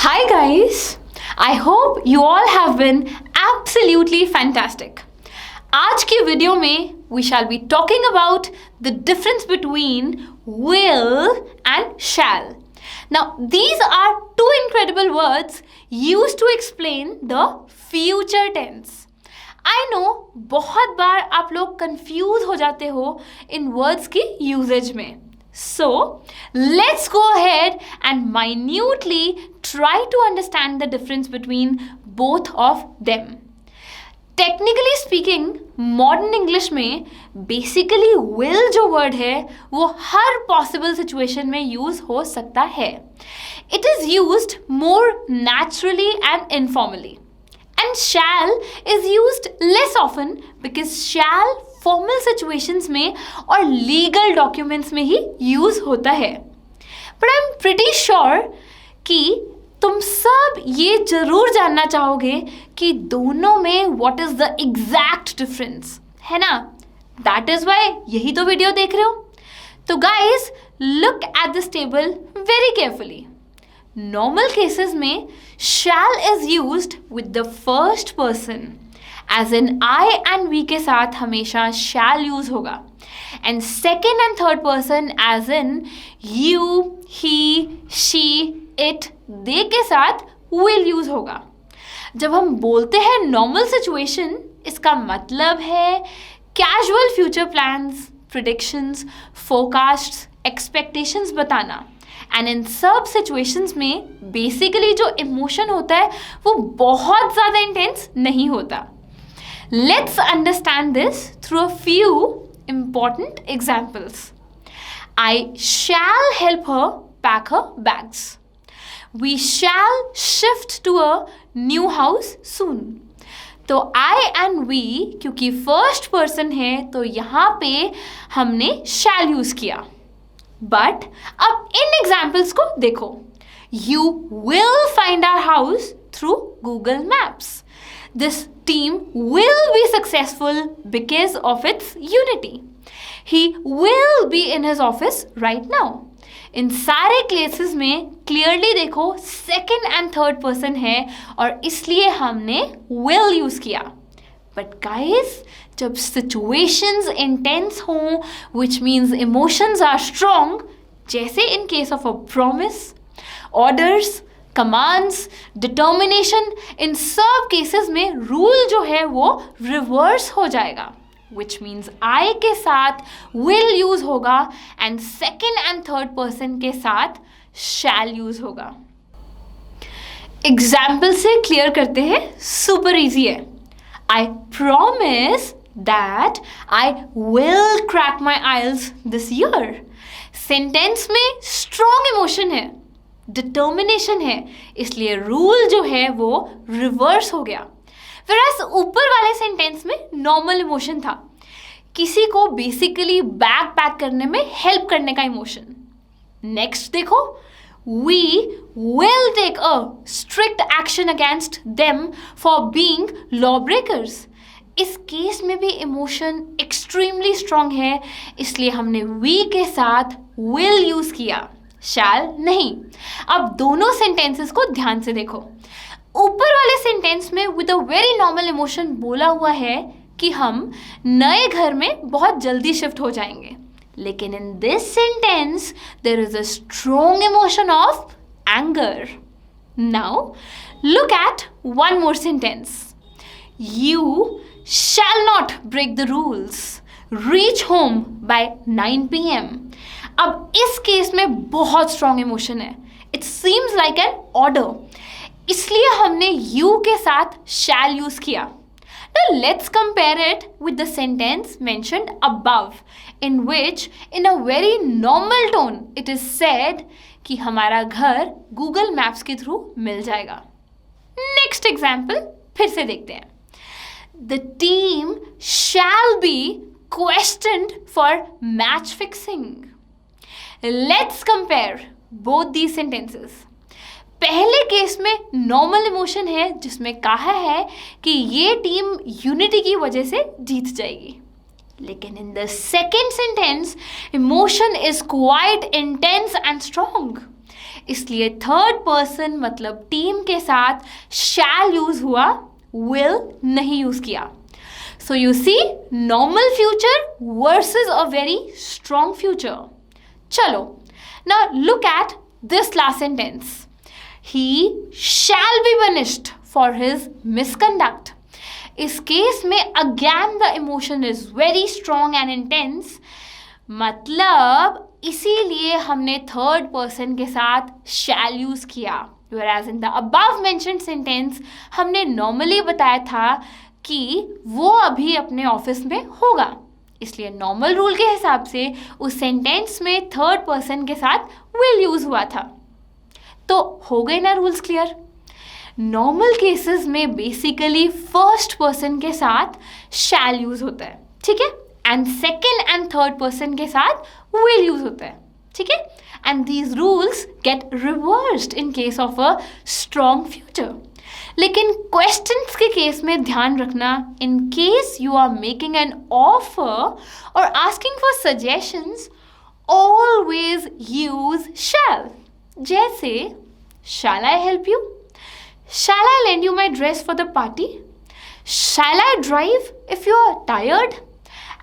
Hi guys, I hope you all have been absolutely fantastic. आज की video में we shall be talking about the difference between will and shall. Now these are two incredible words used to explain the future tense. I know बहुत बार आप लोग confuse हो जाते हो इन words की यूजेज में. So, let's go ahead and minutely try to understand the difference between both of them. Technically speaking, modern English में basically will जो word है वो हर possible situation में use हो सकता है. It is used more naturally and informally. And shall is used less often because shall formal situations में और लीगल डॉक्यूमेंट्स में ही यूज होता है. But I am pretty sure कि तुम सब ये जरूर जानना चाहोगे कि दोनों में what is the exact difference, है ना? दैट इज व्हाई यही तो वीडियो देख रहे हो. तो guys, look at this table very carefully. Normal cases में shall is used with the first person, as in I and we के साथ हमेशा शैल यूज होगा. And second and third person as in you, he, she, it, they के साथ will use होगा. जब हम बोलते हैं नॉर्मल सिचुएशन, इसका मतलब है casual future plans, predictions, forecasts, expectations बताना. एंड इन सब सिचुएशंस में बेसिकली जो इमोशन होता है वो बहुत ज़्यादा इंटेंस नहीं होता. Let's understand this through a few important examples. I shall help her pack her bags. We shall shift to a new house soon. तो I and we क्योंकि first person है तो यहाँ पे हमने shall use किया. But अब इन examples को देखो. You will find our house through Google Maps. This team will be successful because of its unity. He will be in his office right now. इन सारे केसेस में क्लियरली देखो second and third person है और इसलिए हमने will use किया. But guys, जब situations intense हों, which means emotions are strong, जैसे in case of a promise, orders, commands, determination, इन सब केसेस में रूल जो है वो रिवर्स हो जाएगा. विच मीन्स आई के साथ विल यूज होगा and second and third person के साथ शैल यूज होगा. एग्जाम्पल से क्लियर करते हैं, सुपर इजी है. I promise that I will crack my IELTS this year. Sentence में स्ट्रॉन्ग इमोशन है, डिटर्मिनेशन है, इसलिए रूल जो है वो रिवर्स हो गया. फिर ऊपर वाले सेंटेंस में नॉर्मल इमोशन था, किसी को बेसिकली बैग पैक करने में हेल्प करने का इमोशन. नेक्स्ट देखो, we will take a strict action against them for being law breakers. इस केस में भी इमोशन एक्सट्रीमली स्ट्रांग है, इसलिए हमने वी के साथ विल यूज किया, शैल नहीं. अब दोनों सेंटेंसेस को ध्यान से देखो. ऊपर वाले सेंटेंस में with a very normal emotion बोला हुआ है कि हम नए घर में बहुत जल्दी शिफ्ट हो जाएंगे. लेकिन in this sentence there is a strong emotion of anger. Now look at one more sentence. You shall not break the rules. Reach home by 9 PM. अब इस केस में बहुत स्ट्रॉन्ग इमोशन है. It seems like an order, इसलिए हमने you के साथ shall use किया. Now let's compare it with the sentence mentioned above, in which in a very normal tone it is said कि हमारा घर Google Maps के थ्रू मिल जाएगा. Next example फिर से देखते हैं. The team shall be questioned for match fixing. Let's compare both these sentences. पहले केस में नॉर्मल इमोशन है जिसमें कहा है कि ये टीम यूनिटी की वजह से जीत जाएगी. लेकिन in the second sentence emotion is quite intense and strong. इसलिए थर्ड पर्सन मतलब टीम के साथ shall यूज हुआ, will नहीं यूज किया. So you see, normal future versus a very strong future. चलो, now look at this last sentence. He shall be punished for his misconduct. इस case में again the emotion is very strong and intense. मतलब इसीलिए हमने third person के साथ shall use किया. Whereas in the above mentioned sentence हमने normally बताया था कि वो अभी अपने ऑफिस में होगा. इसलिए नॉर्मल रूल के हिसाब से उस सेंटेंस में थर्ड पर्सन के साथ will यूज हुआ था. तो हो गए ना रूल्स क्लियर. नॉर्मल केसेस में बेसिकली फर्स्ट पर्सन के साथ shall यूज होता है, ठीक है, and second and third person के साथ will यूज होता है, ठीक है. And these rules get reversed in case of a strong future. लेकिन क्वेश्चंस के केस में ध्यान रखना, in case you are making an offer और asking for suggestions, always use shall. जैसे shall I help you? Shall I lend you my dress for the party? Shall I drive if you are tired?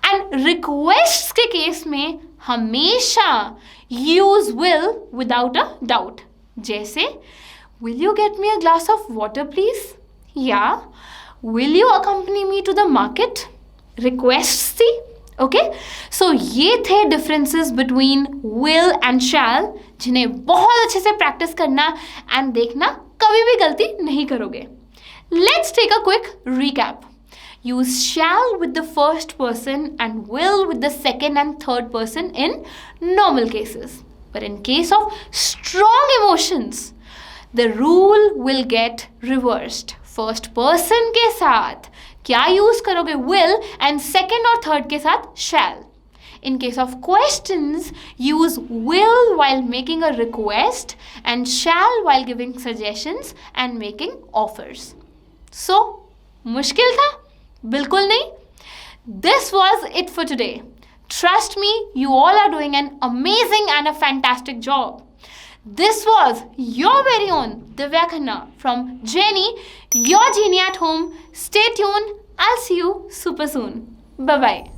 And requests के case में हमेशा use will without a doubt. जैसे will you get me a glass of water please? Yeah. Will you accompany me to the market? Requests थी. Okay, सो ये थे differences between will and shall, जिन्हें बहुत अच्छे से प्रैक्टिस करना एंड देखना कभी भी गलती नहीं करोगे. Let's take a quick recap. Use shall with the first person and will with the second and third person in normal cases. But in case of strong emotions, the rule will get reversed. First person के साथ क्या use करोगे? will, and second और third के साथ shall. In case of questions, use will while making a request and shall while giving suggestions and making offers. So, मुश्किल था? बिल्कुल नहीं. This was it for today. Trust me, you all are doing an amazing and a fantastic job. This was your very own Divya Khanna from Genie, your genie at home. Stay tuned. I'll see you super soon. Bye-bye.